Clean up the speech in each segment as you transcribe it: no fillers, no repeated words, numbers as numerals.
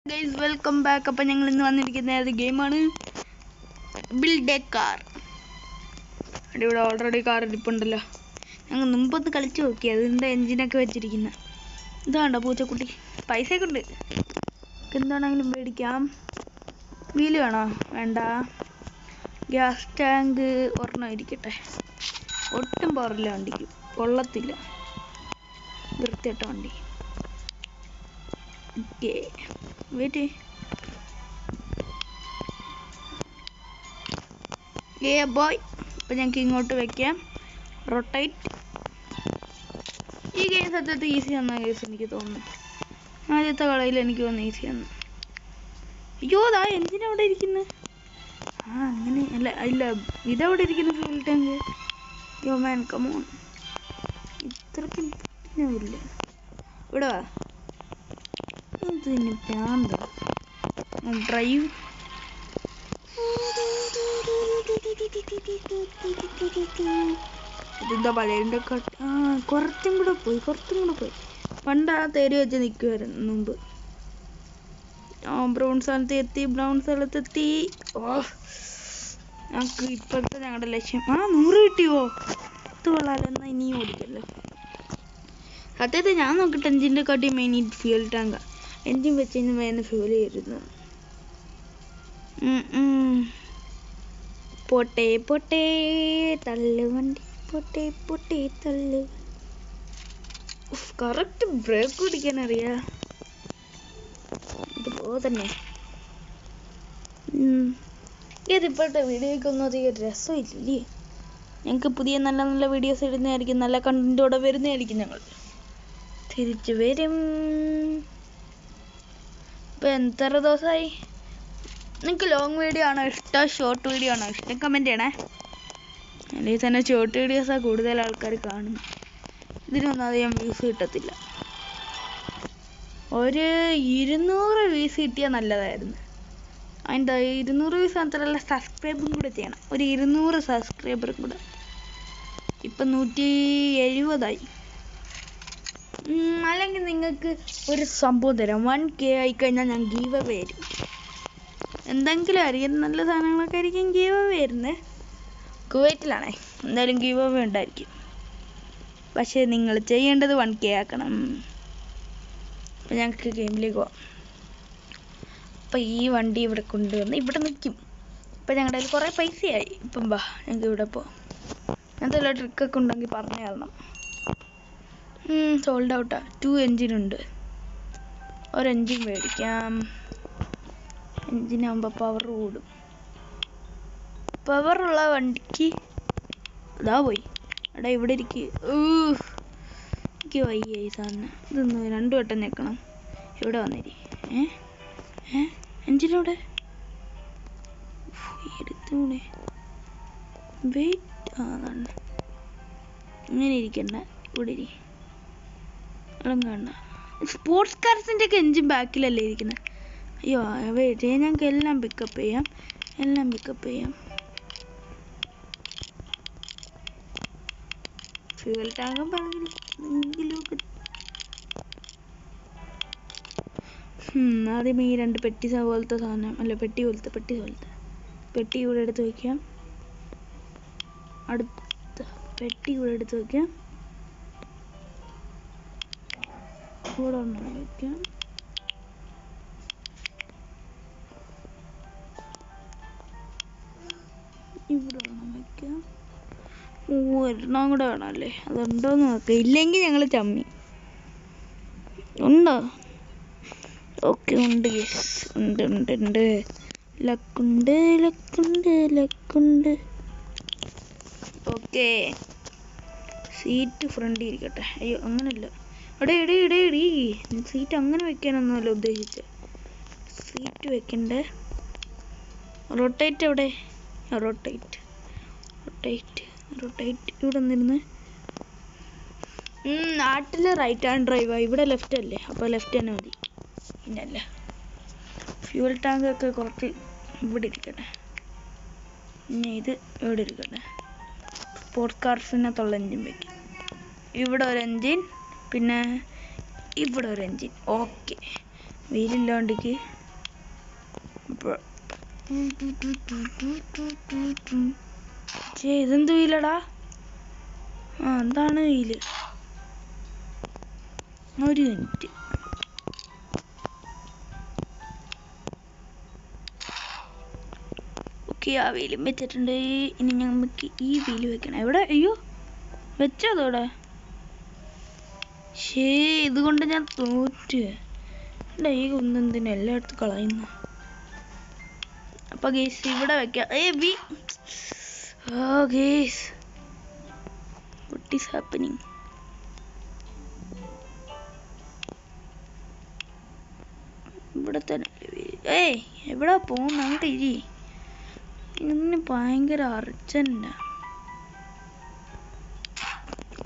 Guys welcome back. അപ്പം ഞങ്ങൾ ഇന്ന് വന്നിരിക്കുന്ന ഒരു ഗെയിമാണ് ബിൽഡ് എ കാർ. ഇവിടെ ഓൾറെഡി കാർ ഇരിപ്പുണ്ടല്ലോ. ഞങ്ങൾ മുമ്പൊന്ന് കളിച്ച് നോക്കി, അതിൻ്റെ എൻജിനൊക്കെ വെച്ചിരിക്കുന്നത്. ഇതാണ്ടോ പൂച്ചക്കുട്ടി, പൈസയൊക്കെ ഉണ്ട്. എന്താണെങ്കിലും മേടിക്കാം. വീല് വേണോ? വേണ്ട. ഗ്യാസ് ടാങ്ക് ഒരെണ്ണം ഇരിക്കട്ടെ. ഒട്ടും പവറില്ല വണ്ടിക്ക്, കൊള്ളത്തില്ല, വൃത്തിയിട്ട വണ്ടി. Okay wait. ബോയ്, അപ്പം ഞങ്ങൾക്ക് ഇങ്ങോട്ട് വെക്കാം. റൊട്ടേറ്റ്. ഈ ഗെയിം സത്യത്തിൽ ഈസി ആണെന്ന കേസ് എനിക്ക് തോന്നുന്നു. ആദ്യത്തെ കളയിൽ എനിക്ക് തോന്നുന്നു ഈസി ആണ്. അയ്യോ, അതാ എൻജിൻ അവിടെ ഇരിക്കുന്നു. അങ്ങനെ അല്ല ഇല്ല, ഇതെവിടെ ഇരിക്കുന്നു ഫ്യൂൽ ടാങ്ക്. യോ മാൻ കമോൺ, ഇത്രയ്ക്കും ഇല്ല. ഇവിടെ വാ, ഇതിന് പ്രാന്ത്. ഡ്രൈവ്. ഇതെന്താ പഴയതിൻ്റെ കുറച്ചും കൂടെ പോയി. പണ്ട് ആ തേര് വെച്ച് നിൽക്കുമായിരുന്നു മുമ്പ്. ബ്രൗൺ സ്ഥലത്തെത്തി. ഞങ്ങൾക്ക് ഇപ്പോഴത്തെ ഞങ്ങളുടെ ലക്ഷ്യം 100 കിട്ടിയോ? ഇത് കൊള്ളാലോ. എന്നാൽ ഇനിയും ഓടിക്കല്ലോ. സത്യത്തിൽ ഞാൻ നോക്കിയിട്ട് എൻജിൻ്റെ കാട്ടി മെയിൻ ഫ്യൂൽ ടാങ്കാണ്. എൻജിൻ വെച്ച് കഴിഞ്ഞാൽ വേഗം ഫ്യൂൽ ചെയ്തിരുന്നു. പൊട്ടേ തള്ളു വണ്ടി, പൊട്ടേ തള്ളു. കറക്റ്റ് ബ്രേക്ക് പിടിക്കാൻ അറിയാം. ഇതുപോലെ തന്നെ ഇതിപ്പോഴത്തെ വീഡിയോയ്ക്കൊന്നും അധികം രസമില്ലേ. ഞങ്ങൾക്ക് പുതിയ നല്ല നല്ല വീഡിയോസ് ഇടുന്നതായിരിക്കും, നല്ല കണ്ടന്റോടെ വരുന്നതായിരിക്കും. ഞങ്ങൾ തിരിച്ചു വരും. ഇപ്പം എത്ര ദിവസമായി? നിങ്ങൾക്ക് ലോങ് വീഡിയോ ആണോ ഇഷ്ടം, ഷോർട്ട് വീഡിയോ ആണോ ഇഷ്ടം? കമൻറ്റ് ചെയ്യണേ. അല്ലെങ്കിൽ തന്നെ ഷോർട്ട് വീഡിയോസാണ് കൂടുതൽ ആൾക്കാർ കാണുന്നത്. ഇതിനൊന്നും അധികം വ്യൂസ് കിട്ടത്തില്ല. ഒരു 200 വ്യൂസ് കിട്ടിയാൽ നല്ലതായിരുന്നു. അതിൻ്റെ 200 വ്യൂസ് മാത്രമല്ല, സബ്സ്ക്രൈബും കൂടെ ചെയ്യണം. ഒരു 200 സബ്സ്ക്രൈബറും കൂടെ. ഇപ്പം 170 അല്ലെങ്കിൽ നിങ്ങൾക്ക് ഒരു സംഭവം തരാം. 1K ആയിക്കഴിഞ്ഞാൽ ഞാൻ ഗീവ് അവേ വരും. എന്തെങ്കിലും ആയിരിക്കും, നല്ല സാധനങ്ങളൊക്കെ ആയിരിക്കും ഗീവ് അവേ വരുന്നത്. കുവൈറ്റിലാണേ, എന്തായാലും ഗീവ് അവേ ഉണ്ടായിരിക്കും. പക്ഷേ നിങ്ങൾ ചെയ്യേണ്ടത് 1K ആക്കണം. അപ്പം ഞങ്ങൾക്ക് ഗെയിമിലേക്ക് പോവാം. അപ്പം ഈ വണ്ടി ഇവിടെ കൊണ്ടുവന്ന് ഇവിടെ നിൽക്കും. ഇപ്പം ഞങ്ങളുടെ കയ്യിൽ കുറേ പൈസയായി. ഇപ്പം ഞങ്ങൾക്ക് ഇവിടെ പോവാം. എന്തെല്ലാം ട്രിക്കൊക്കെ ഉണ്ടെങ്കിൽ പറഞ്ഞു തരണം. സോൾഡ് ഔട്ടാ. 2 എൻജിനുണ്ട്. ഒരു എൻജിൻ മേടിക്കാം. എൻജിനാകുമ്പോൾ പവർ കൂടും. പവറുള്ള വണ്ടിക്ക് അതാ പോയി. എടാ ഇവിടെ ഇരിക്കുക. എനിക്ക് വയ്യ ഈ സാധനം. ഇതൊന്ന് 2 വട്ടം ഞെക്കണം. ഇവിടെ വന്നിരി. എൻജിനോടെ എടുത്തൂടെ. വെയിറ്റ്. അതാണ് ഇങ്ങനെ ഇരിക്കണ്ട. ഇവിടെ ഇരി. ഇളങ്ങണ്ട. സ്പോർട്സ് കാർസിൻ്റെ ഒക്കെ എൻജിൻ ബാക്കിലല്ലേ ഇരിക്കുന്നത്. അയ്യോ വെയിറ്റ്, ഞങ്ങൾക്ക് എല്ലാം പിക്കപ്പ് ചെയ്യാം. ഫ്യൂൽ ടാങ്കും പറഞ്ഞില്ലെങ്കിലൊക്കെ. ആദ്യം ഈ 2 പെട്ടി പോലത്തെ സാധനം, അല്ല പെട്ടി പോലത്തെ പെട്ടി കൂടെ എടുത്ത് വയ്ക്കാം. അടുത്ത പെട്ടി കൂടെ എടുത്ത് വയ്ക്കാം. കൂടെ ഒന്നും വയ്ക്കാം. ഇവിടെ ഒന്നും വയ്ക്കാം. ഒരെണ്ണം കൂടെ വേണമല്ലേ? അതുണ്ടോയെന്ന് നോക്കാം. ഇല്ലെങ്കിൽ ഞങ്ങൾ ചമ്മി. ഉണ്ടോ? ഓക്കെ, ഉണ്ട്. ഉണ്ട്. ലക്കുണ്ട്. ഓക്കെ, സീറ്റ് ഫ്രണ്ടിൽ ഇരിക്കട്ടെ. അയ്യോ അങ്ങനല്ല. എടീ സീറ്റ് അങ്ങനെ വെക്കാനൊന്നുമല്ല ഉദ്ദേശിച്ചത്. സീറ്റ് വെക്കണ്ടേ. റൊട്ടേറ്റ് എവിടെ? റൊട്ടേറ്റ് ഇവിടെ നിന്നിരുന്ന്. നാട്ടിൽ റൈറ്റ് ഹാൻഡ് ഡ്രൈവാണ്, ഇവിടെ ലെഫ്റ്റ് അല്ലേ? അപ്പോൾ ലെഫ്റ്റ് തന്നെ മതി. പിന്നല്ല, ഫ്യൂൽ ടാങ്കൊക്കെ കുറച്ച് ഇവിടെ ഇരിക്കട്ടെ. പിന്നെ ഇത് ഇവിടെ ഇരിക്കട്ടെ. സ്പോർട്സ് കാർസിനകത്തുള്ള എൻജിൻ വയ്ക്കും. ഇവിടെ ഒരു എൻജിൻ, പിന്നെ ഇവിടെ ഒരു എൻജിൻ. ഓക്കെ, വീലില്ല വണ്ടിക്ക്. ഇതെന്ത് വീലടാ? എന്താണ് വീല്? ഒരു മിനിറ്റ്. ഓക്കെ, ആ വീലും വെച്ചിട്ടുണ്ട്. ഇനി നമുക്ക് ഈ വീല് വെക്കണം. എവിടെ? അയ്യോ, വെച്ചതോടെ. ഇതുകൊണ്ട് ഞാൻ തോറ്റ്. ഈ കുന്നെന്തിനും എല്ലായിടത്തും കളയുന്നു. അപ്പൊ ഗേസ് ഇവിടെ വെക്കാം. Guys, what is happening? ഇവിടെ തന്നെ. എവിടെ പോകുന്ന? അങ്ങോട്ട് ഇരി. ഇന്ന് ഭയങ്കര അർജന്റാ.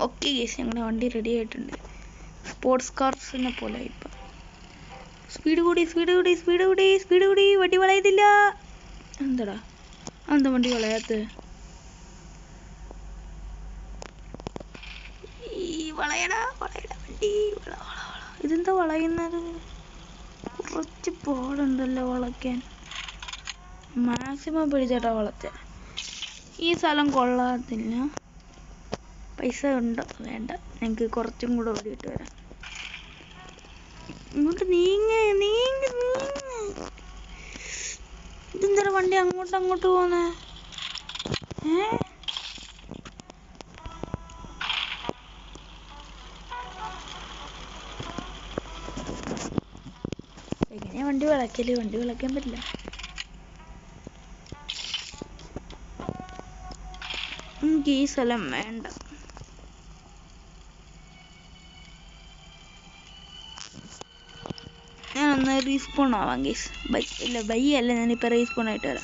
ഓക്കെ ഗേസ്, ഞങ്ങളുടെ വണ്ടി റെഡി ആയിട്ടുണ്ട്. സ്പോർട്സ് കാർസിനെ പോലെ ഇപ്പം സ്പീഡ് കൂടി. വണ്ടി വളയത്തില്ല. എന്താടാ, എന്താ വണ്ടി വളയാത്ത? വളയടാ വണ്ടി. ഇതെന്താ വളയുന്നത്? കുറച്ച് പാടുണ്ടല്ലോ വളയ്ക്കാൻ. മാക്സിമം പിടിച്ചേട്ടാ വളച്ച. ഈ സ്ഥലം കൊള്ളാത്തില്ല. പൈസ ഉണ്ടോ? വേണ്ട, ഞങ്ങൾക്ക് കുറച്ചും കൂടെ ഓടിയിട്ട് വരാം. ഇങ്ങോട്ട് നീങ്ങ. ഇതെന്താ വണ്ടി അങ്ങോട്ട് പോന്നെ? എങ്ങനെയാ വണ്ടി വിളക്കല്? വണ്ടി വിളക്കാൻ പറ്റില്ല. എനിക്ക് ഈ സ്ഥലം വേണ്ട. ഞാനൊന്ന് റീസ്പോൺ ആവാം ഗേസ്. ബൈ അല്ല, ഞാനിപ്പോൾ റീസ്പോൺ ആയിട്ട് വരാം.